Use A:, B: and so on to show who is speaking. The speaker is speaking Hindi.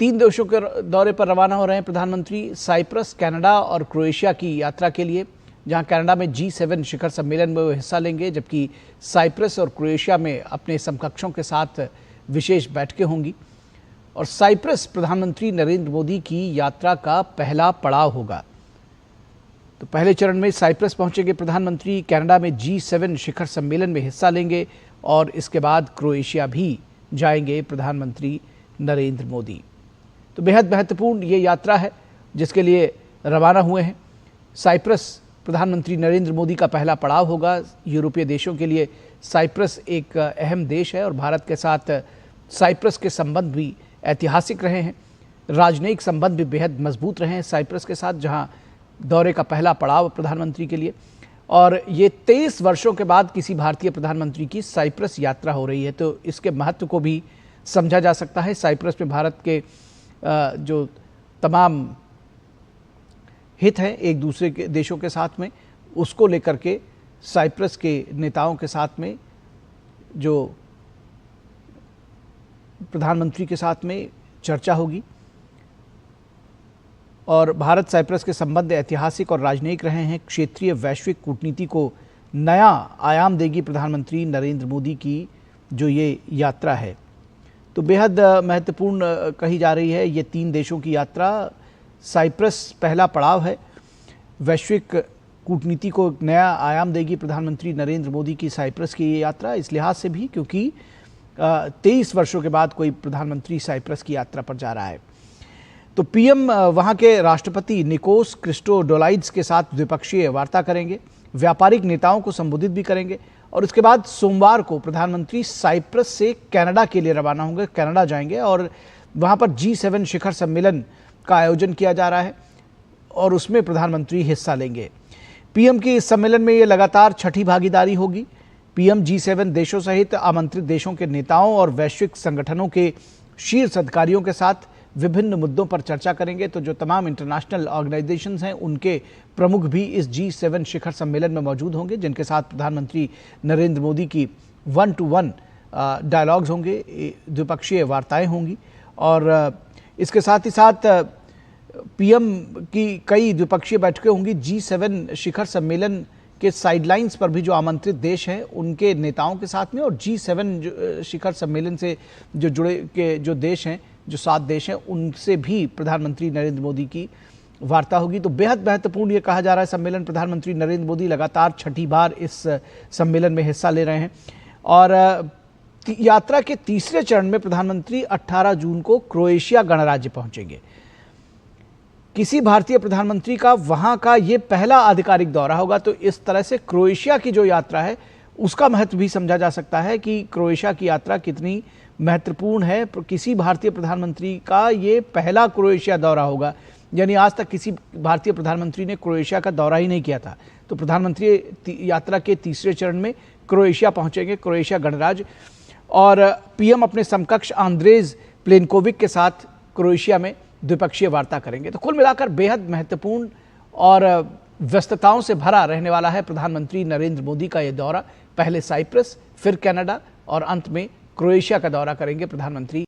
A: तीन देशों के दौरे पर रवाना हो रहे हैं प्रधानमंत्री। साइप्रस, कनाडा और क्रोएशिया की यात्रा के लिए, जहां कनाडा में G7 शिखर सम्मेलन में वो हिस्सा लेंगे, जबकि साइप्रस और क्रोएशिया में अपने समकक्षों के साथ विशेष बैठकें होंगी। और साइप्रस प्रधानमंत्री नरेंद्र मोदी की यात्रा का पहला पड़ाव होगा। तो पहले चरण में साइप्रस पहुंचेंगे प्रधानमंत्री, कनाडा में G7 शिखर सम्मेलन में हिस्सा लेंगे और इसके बाद क्रोएशिया भी जाएंगे प्रधानमंत्री नरेंद्र मोदी। तो बेहद महत्वपूर्ण ये यात्रा है जिसके लिए रवाना हुए हैं। साइप्रस प्रधानमंत्री नरेंद्र मोदी का पहला पड़ाव होगा। यूरोपीय देशों के लिए साइप्रस एक अहम देश है और भारत के साथ साइप्रस के संबंध भी ऐतिहासिक रहे हैं। राजनयिक संबंध भी बेहद मजबूत रहे हैं साइप्रस के साथ, जहां दौरे का पहला पड़ाव प्रधानमंत्री के लिए। और ये 23 वर्षों के बाद किसी भारतीय प्रधानमंत्री की साइप्रस यात्रा हो रही है, तो इसके महत्व को भी समझा जा सकता है। साइप्रस में भारत के जो तमाम हित हैं एक दूसरे के देशों के साथ में, उसको लेकर के साइप्रस के नेताओं के साथ में, जो प्रधानमंत्री के साथ में चर्चा होगी। और भारत साइप्रस के संबंध ऐतिहासिक और राजनयिक रहे हैं। क्षेत्रीय वैश्विक कूटनीति को नया आयाम देगी प्रधानमंत्री नरेंद्र मोदी की जो ये यात्रा है। तो बेहद महत्वपूर्ण कही जा रही है ये तीन देशों की यात्रा। साइप्रस पहला पड़ाव है। वैश्विक कूटनीति को नया आयाम देगी प्रधानमंत्री नरेंद्र मोदी की साइप्रस की ये यात्रा, इस लिहाज से भी क्योंकि 23 वर्षों के बाद कोई प्रधानमंत्री साइप्रस की यात्रा पर जा रहा है। तो पीएम वहां के राष्ट्रपति निकोस क्रिस्टोडोलाइड्स के साथ द्विपक्षीय वार्ता करेंगे, व्यापारिक नेताओं को संबोधित भी करेंगे और उसके बाद सोमवार को प्रधानमंत्री साइप्रस से कनाडा के लिए रवाना होंगे, कनाडा जाएंगे और वहां पर G7 शिखर सम्मेलन का आयोजन किया जा रहा है और उसमें प्रधानमंत्री हिस्सा लेंगे। पीएम की इस सम्मेलन में ये लगातार छठी भागीदारी होगी। पीएम G7 देशों सहित आमंत्रित देशों के नेताओं और वैश्विक संगठनों के शीर्ष अधिकारियों के साथ विभिन्न मुद्दों पर चर्चा करेंगे। तो जो तमाम इंटरनेशनल ऑर्गेनाइजेशंस हैं उनके प्रमुख भी इस G7 शिखर सम्मेलन में मौजूद होंगे, जिनके साथ प्रधानमंत्री नरेंद्र मोदी की 1-to-1 डायलॉग्स होंगे, द्विपक्षीय वार्ताएं होंगी। और इसके साथ ही साथ पीएम की कई द्विपक्षीय बैठकें होंगी। G7 शिखर सम्मेलन के साइडलाइंस पर भी जो आमंत्रित देश हैं उनके नेताओं के साथ में, और G7 शिखर सम्मेलन से जो जुड़े के जो देश हैं, जो 7 देश हैं, उनसे भी प्रधानमंत्री नरेंद्र मोदी की वार्ता होगी। तो बेहद महत्वपूर्ण ये कहा जा रहा है सम्मेलन। प्रधानमंत्री नरेंद्र मोदी लगातार छठी बार इस सम्मेलन में हिस्सा ले रहे हैं और यात्रा के तीसरे चरण में प्रधानमंत्री 18 जून को क्रोएशिया गणराज्य पहुंचेंगे। किसी भारतीय प्रधानमंत्री का वहां का ये पहला आधिकारिक दौरा होगा, तो इस तरह से क्रोएशिया की जो यात्रा है उसका महत्व भी समझा जा सकता है कि क्रोएशिया की यात्रा कितनी महत्वपूर्ण है। किसी भारतीय प्रधानमंत्री का ये पहला क्रोएशिया दौरा होगा, यानी आज तक किसी भारतीय प्रधानमंत्री ने क्रोएशिया का दौरा ही नहीं किया था। तो प्रधानमंत्री यात्रा के तीसरे चरण में क्रोएशिया पहुंचेंगे, क्रोएशिया गणराज्य, और पीएम अपने समकक्ष आंद्रेज प्लेनकोविक के साथ क्रोएशिया में द्विपक्षीय वार्ता करेंगे। तो कुल मिलाकर बेहद महत्वपूर्ण और व्यस्तताओं से भरा रहने वाला है प्रधानमंत्री नरेंद्र मोदी का ये दौरा। पहले साइप्रस, फिर कनाडा और अंत में क्रोएशिया का दौरा करेंगे प्रधानमंत्री।